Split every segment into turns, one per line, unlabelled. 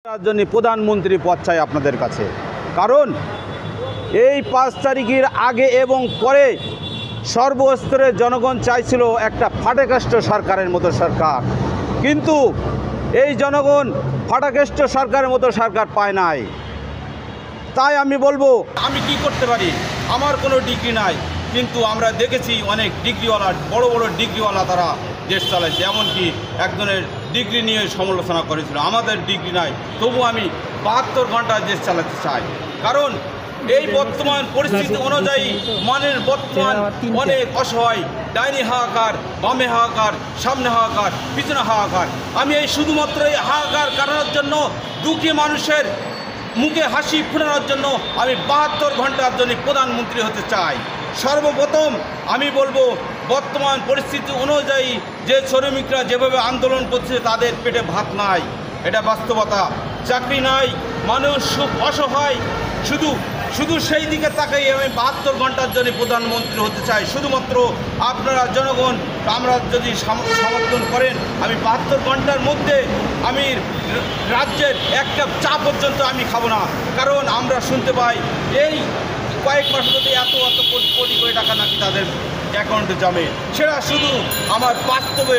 তার জন্য প্রধানমন্ত্রী পদ চাই আপনাদের কাছে। কারণ এই 5 তারিখের আগে এবং পরে সর্বস্তরের জনগণ চাইছিল একটা ফাটাকেষ্ট সরকারের মতো সরকার, কিন্তু এই জনগণ ফাটাকেষ্ট সরকারের মতো সরকার পায় নাই। তাই আমি বলবো, আমি কি করতে পারি? আমার কোনো ডিগ্রি নাই, কিন্তু আমরা দেখেছি অনেক ডিগ্রিওয়ালা, বড় বড় ডিগ্রিওয়ালা তারা দেশ চালাইছে। এমনকি একজনের ডিগ্রি নিয়ে সমালোচনা করেছিল, আমাদের ডিগ্রি নাই, তবু আমি 72 ঘন্টা দেশ চালাতে চাই। কারণ এই বর্তমান পরিস্থিতি অনুযায়ী মানের বর্তমান অনেক অসহায়, ডাইনি হাহাকার, বামে হাহাকার, সামনে হাহাকার, পিছনে হাহাকার। আমি এই শুধুমাত্র এই হাহাকার কাটানোর জন্য, দুঃখী মানুষের মুখে হাসি ফোটানোর জন্য আমি 72 ঘন্টার জন্য প্রধানমন্ত্রী হতে চাই। সর্বপ্রথম আমি বলবো, বর্তমান পরিস্থিতি অনুযায়ী যে শ্রমিকরা যেভাবে আন্দোলন করছে তাদের পেটে ভাত নাই, এটা বাস্তবতা। চাকরি নাই, মানুষ খুব অসহায়, শুধু সেই দিকে তাকাই আমি 72 ঘন্টার জন্য প্রধানমন্ত্রী হতে চাই। শুধুমাত্র আপনারা জনগণ আমরা যদি সমর্থন করেন, আমি 72 ঘন্টার মধ্যে আমি রাজ্যের এক কাপ চা পর্যন্ত আমি খাবো না। কারণ আমরা শুনতে পাই এই কয়েক মাসের মধ্যে এত কোটি টাকা নাকি তাদের অ্যাকাউন্টে জমে। সেটা শুধু আমার বাস্তবে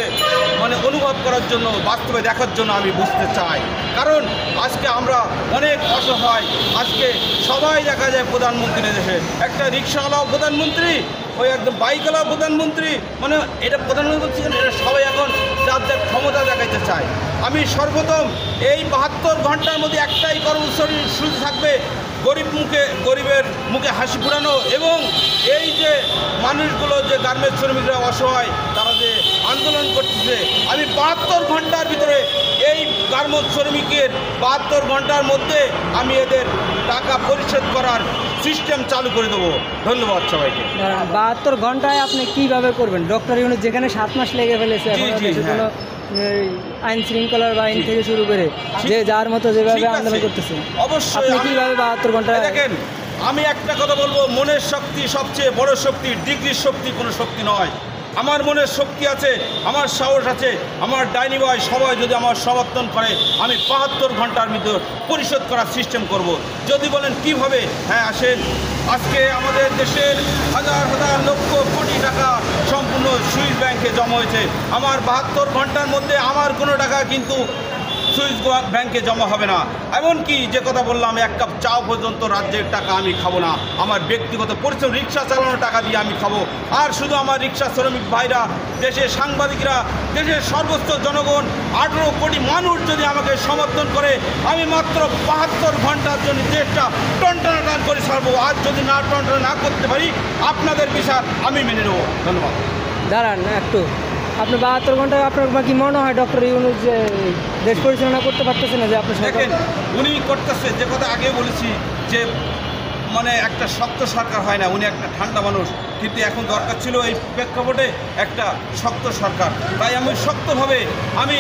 অনুভব করার জন্য, বাস্তবে দেখার জন্য আমি বুঝতে চাই। কারণ আজকে আমরা অনেক অসহায়, আজকে সবাই দেখা যায় প্রধানমন্ত্রী দেশে, একটা রিক্সাওয়ালাও প্রধানমন্ত্রী, ওই একদম বাইকওয়ালাও প্রধানমন্ত্রী, এটা প্রধানমন্ত্রী, এটা সবাই এখন যার যার ক্ষমতা দেখাইতে চায়। আমি সর্বপ্রথম এই 72 ঘন্টার মধ্যে একটাই কর্মসূচি শুরু থাকবে, গরিবের মুখে হাসি ফুরানো, এবং এই যে মানুষগুলো যে গার্মেন্টস শ্রমিকরা অসহায়, তারা যে আন্দোলন করতেছে, আমি 72 ঘন্টার ভিতরে এই গার্মেন্টস শ্রমিকের 72 ঘন্টার মধ্যে আমি এদের টাকা পরিশোধ করার সিস্টেম চালু করে দেবো। ধন্যবাদ সবাইকে।
72 ঘন্টায় আপনি কিভাবে করবেন? ডক্টর ইউনূস যেখানে 7 মাস লেগে ফেলেছে, কোনো আইন শৃঙ্খলার বাহিনী থেকে শুরু করে যে যার মতো যেভাবে আন্দোলন করতেছে,
অবশ্যই
আপনি কিভাবে 72 ঘন্টা?
দেখেন, আমি একটা কথা বলবো, মনের শক্তি সবচেয়ে বড় শক্তি, ডিগ্রির শক্তি কোনো শক্তি নয়। আমার মনের শক্তি আছে, আমার সাহস আছে, আমার ডাইনি ভাই সবাই যদি আমার সমর্থন করে, আমি 72 ঘন্টার মধ্যে পরিশোধ করার সিস্টেম করব। যদি বলেন কিভাবে, হ্যাঁ আসেন, আজকে আমাদের দেশের হাজার হাজার লক্ষ কোটি টাকা সম্পূর্ণ সুইস ব্যাংকে জমা হয়েছে। আমার 72 ঘন্টার মধ্যে আমার কোনো টাকা কিন্তু সুইস ব্যাংকে জমা হবে না। এমনকি যে কথা বললাম, এক কাপ চা পর্যন্ত রাজ্যের টাকা আমি খাবো না, আমার ব্যক্তিগত পরিশ্রম রিক্সা চালানোর টাকা দিয়ে আমি খাবো। আর শুধু আমার রিক্সা শ্রমিক ভাইরা, দেশের সাংবাদিকরা, দেশের সর্বস্ত জনগণ, 18 কোটি মানুষ যদি আমাকে সমর্থন করে, আমি মাত্র 72 ঘন্টার জন্য দেশটা টনটনাটন করে ছাড়বো। আর যদি না টনটনা না করতে পারি, আপনাদের বিচার আমি মেনে নেবো। ধন্যবাদ।
দাঁড়ান একটু, আপনি 72 ঘন্টায় আপনার কি মনে হয় ডক্টর ইউনূস যে দেশ পরিচালনা করতে পারতেছে না? যে আপনি
দেখেন, উনি করতেছে, যে কথা আগে বলেছি যে একটা শক্ত সরকার হয় না, উনি একটা ঠান্ডা মানুষ, কিন্তু এখন দরকার ছিল এই প্রেক্ষাপটে একটা শক্ত সরকার। তাই আমি শক্তভাবে আমি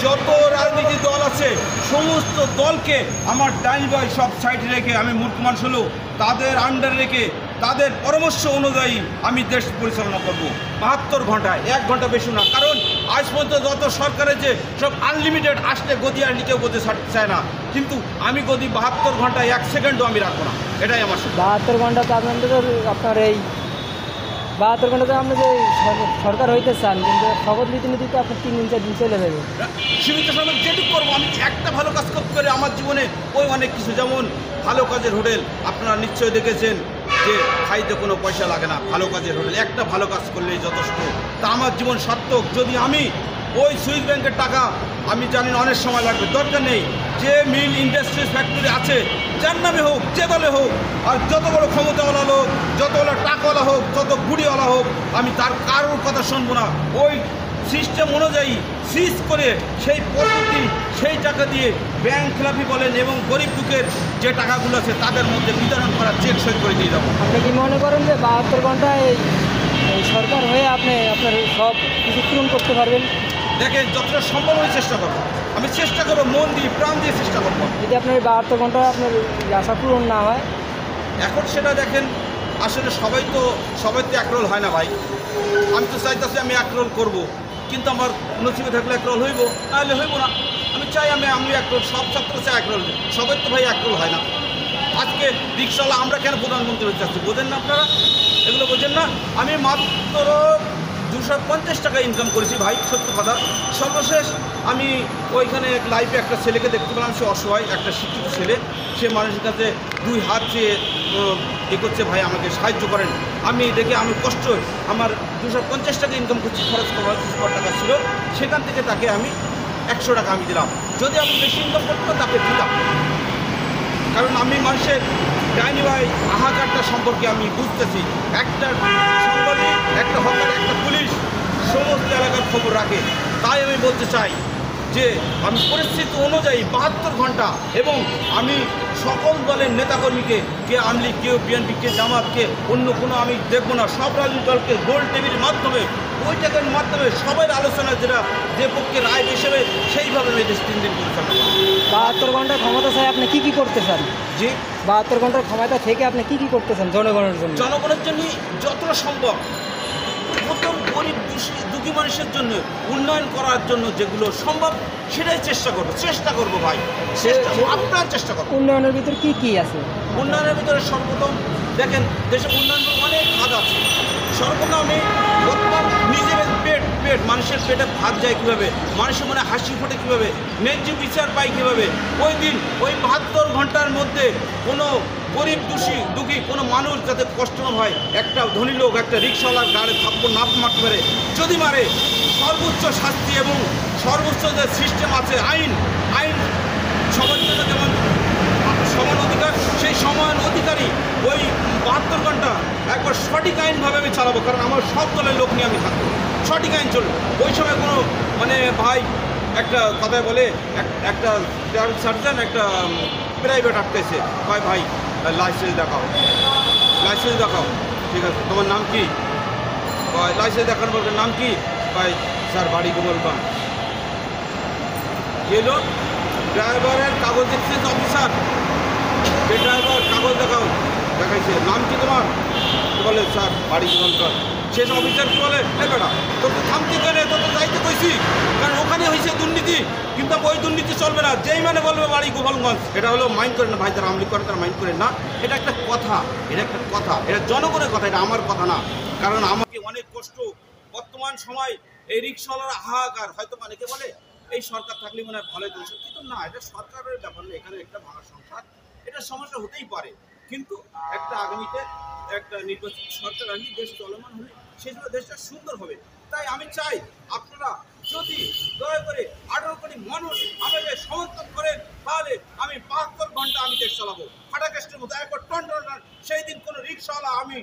যত রাজনীতি দল আছে সমস্ত দলকে আমার ডাইনি ভাই সব সাইডে রেখে, আমি মূর্খ মানুষ হলেও তাদের আন্ডারে রেখে, তাদের পরামর্শ অনুযায়ী আমি দেশ পরিচালনা করব 72 ঘন্টায়, 1 ঘন্টা বেশি না। কারণ আজ পর্যন্ত যত সরকারের যে সব আনলিমিটেড আসলে গদি আর নিচেও গদি ছাড়তে চায় না, কিন্তু আমি গদি 72 ঘন্টায় 1 সেকেন্ডও আমি রাখবো না, এটাই আমার।
72 ঘন্টা তো আপনার এই 72 ঘন্টাতে আপনি যে সরকার হইতে চান, কিন্তু শপথ নীতি তো আপনার 3 দিন 4 দিন চলে যাবে।
সীমিত সময় যেটুকু করবো, আমি একটা ভালো কাজ করতে পারি আমার জীবনে, ওই অনেক কিছু। যেমন ভালো কাজের হোটেল, আপনারা নিশ্চয়ই দেখেছেন যে খাইতে কোনো পয়সা লাগে না, ভালো কাজের হোটেল, একটা ভালো কাজ করলেই যথেষ্ট। তা আমার জীবন সার্থক। যদি আমি ওই সুইস ব্যাংকের টাকা, আমি জানি অনেক সময় লাগবে, দরকার নেই, যে মিল ইন্ডাস্ট্রিজ ফ্যাক্টরি আছে, যার নামে হোক, যে দলে হোক, আর যত বড় ক্ষমতাওয়ালা হোক, যত বড় টাকাওয়ালা হোক, যত গুড়িওয়ালা হোক, আমি তার কারোর কথা শুনবো না। ওই সিস্টেম অনুযায়ী সিজ করে সেই পদ্ধতি, সেই টাকা দিয়ে ব্যাংক খেলাপি বলেন এবং গরিব দুঃখের যে টাকাগুলো আছে তাদের মধ্যে বিতরণ করার চেক সই করে দিয়ে যাবো।
আপনি কি মনে করেন যে 72 ঘন্টায় এই সরকার হয়ে আপনি আপনার সব কিছু পূরণ করতে পারবেন?
দেখেন, যতটা সম্ভব আমি চেষ্টা করবো, আমি চেষ্টা করবো, মন দিয়ে প্রাণ দিয়ে চেষ্টা করবো।
যদি আপনার 72 ঘন্টায় আপনার আশা পূরণ না হয়,
এখন সেটা দেখেন, আসলে সবাই তো একরোল হয় না ভাই। আমি তো চাইতেছি আমি একরোল করবো, কিন্তু আমার নসিবে থাকলে একরোল হইব, নাহলে হইব না। আমি চাই আমি একরোল, সব ছাত্র চাই একরোল, সবাই তো ভাই একরোল হয় না। আজকে রিক্সাওয়ালা আমরা কেন প্রধানমন্ত্রী হতে চাচ্ছি বোঝেন না আপনারা? এগুলো বোঝেন না? আমি মাত্র 250 টাকা ইনকাম করেছি ভাই, সত্য কথা। সর্বশেষ আমি ওইখানে লাইফে একটা ছেলেকে দেখতে পেলাম, সে অসহায়, একটা শিক্ষিত ছেলে, সে মানুষের কাছে 2 হাত চেয়ে করছে, ভাই আমাকে সাহায্য করেন। আমি দেখে আমি কষ্ট, আমার 250 টাকা ইনকাম করছি, খরচ করার টাকা ছিল, সেখান থেকে তাকে আমি 100 টাকা আমি দিলাম। যদি আমি বেশি ইনকাম করতো তাকে দিতাম, কারণ আমি মানুষের ডাইনি ভাই হাহাকারটা সম্পর্কে আমি বুঝতেছি। একটা সাংবাদিক, একটা হকার, একটা পুলিশ সমস্ত এলাকার খবর রাখে। তাই আমি বলতে চাই যে আমি পরিস্থিতি অনুযায়ী 72 ঘন্টা, এবং আমি সকল দলের নেতাকর্মীকে, কে আওয়ামী লীগ, কেউ বিএনপি, কে জামাত, কে অন্য কোনো আমি দেখবো না, সব রাজনৈতিক দলকে গোল টেবিলের মাধ্যমে, বৈঠকের মাধ্যমে সবার আলোচনা যেটা যে পক্ষে রায় হিসেবে সেইভাবে আমি দেশ 3 দিন পরিচালনা করব।
72 ঘন্টার ক্ষমতা চাই, আপনি কি করতে চান?
যে
72 ঘন্টার ক্ষমতা থেকে আপনি কি করতে চান জনগণের জন্য?
জনগণের জন্য যতটা সম্ভব, প্রথম গরিব দুঃখী মানুষের জন্য উন্নয়ন করার জন্য যেগুলো সম্ভব সেটাই চেষ্টা করবো ভাই, আপনার চেষ্টা করবো।
উন্নয়নের ভিতর কি কি আছে?
উন্নয়নের ভিতরে সর্বপ্রথম দেখেন, দেশে উন্নয়ন অনেক কাজ আছে। সর্বপ্রথম আমি বর্তমান নিজের পেট মানুষের পেটে ভাত যায় কীভাবে, মানুষের মনে হাসি ফোটে কীভাবে, ন্যায্য বিচার পায় কীভাবে, ওই দিন ওই 72 ঘন্টার মধ্যে কোনো গরিব দুঃখী কোনো মানুষ যাতে কষ্ট না হয়, একটা ধনী লোক একটা রিক্সাওয়ালার গাড়ি থাপ্পড় না মারতে পারে, যদি মারে সর্বোচ্চ শাস্তি এবং সর্বোচ্চ যে সিস্টেম আছে আইন সবার জন্য যেমন সমান অধিকার, সেই সমান অধিকারী ওই 72 ঘন্টা একবার সঠিক আইনভাবে আমি চালাবো। কারণ আমার সব দলের লোক নিয়ে আমি থাকবো, সঠিক আইন চলবে। ওই সময় কোনো ভাই একটা কথায় বলে, একটা সার্জন একটা প্রাইভেট আটকেছে, ভাই লাইসেন্স দেখাও, ঠিক আছে, তোমার নাম কি? লাইসেন্স দেখানোর বলবে নাম কি? ভাই স্যার বাড়ি গোপালগঞ্জ। গেলো ড্রাইভারের কাগজ দেখছে অফিসার, যে ড্রাইভার কাগজ দেখাইছে, নাম কি তোমার? বলে স্যার বাড়ি গোপালগঞ্জ। শেষ অফিসার কি বলে, বেটা তোর তো থামতে গেলে তোর তো যাইতে কইছি, কারণ ওখানে হয়েছে দুর্নীতি, কিন্তু ওই দুর্নীতি চলবে না, যেই বলবে বাড়ি গোপালগঞ্জ। এটা হলো মাইন্ড করে না ভাই, তারা আমলি করে, তারা মাইন্ড করে না। এটা একটা কথা, এটা জনগণের কথা, এটা আমার কথা না। কারণ আমাকে অনেক কষ্ট, বর্তমান সময় এই রিক্সাওয়ালার হাহাকার, হয়তো অনেকে বলে এই সরকার থাকলে মনে হয় ভালোই চলছে, কিন্তু না, এটা সরকারের ব্যাপার না, এখানে একটা ভাঙা সংসার, এটা সমস্যা হতেই পারে। কিন্তু একটা আগামীতে একটা নির্বাচিত সরকার আসলে দেশ চলমান হলে সেই সময় দেশটা সুন্দর হবে। তাই আমি চাই আপনারা যদি দয়া করে 18 কোটি মানুষ আমাকে সমর্থন করেন, তাহলে আমি 72 ঘন্টা আমি দেশ চালাবো ফাটাকেস্টের মতো, একবার টন। সেই দিন কোনো রিক্সাওয়ালা, আমি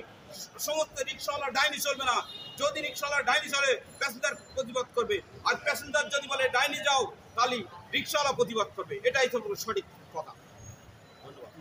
সমস্ত রিক্সাওয়ালা ডাইনি চলবে না। যদি রিক্সাওয়ালা ডাইনি চলে, প্যাসেঞ্জার প্রতিবাদ করবে, আর প্যাসেঞ্জার যদি বলে ডাইনি যাও, তাহলে রিক্সাওয়ালা প্রতিবাদ করবে। এটাই তো সঠিক কথা। ধন্যবাদ।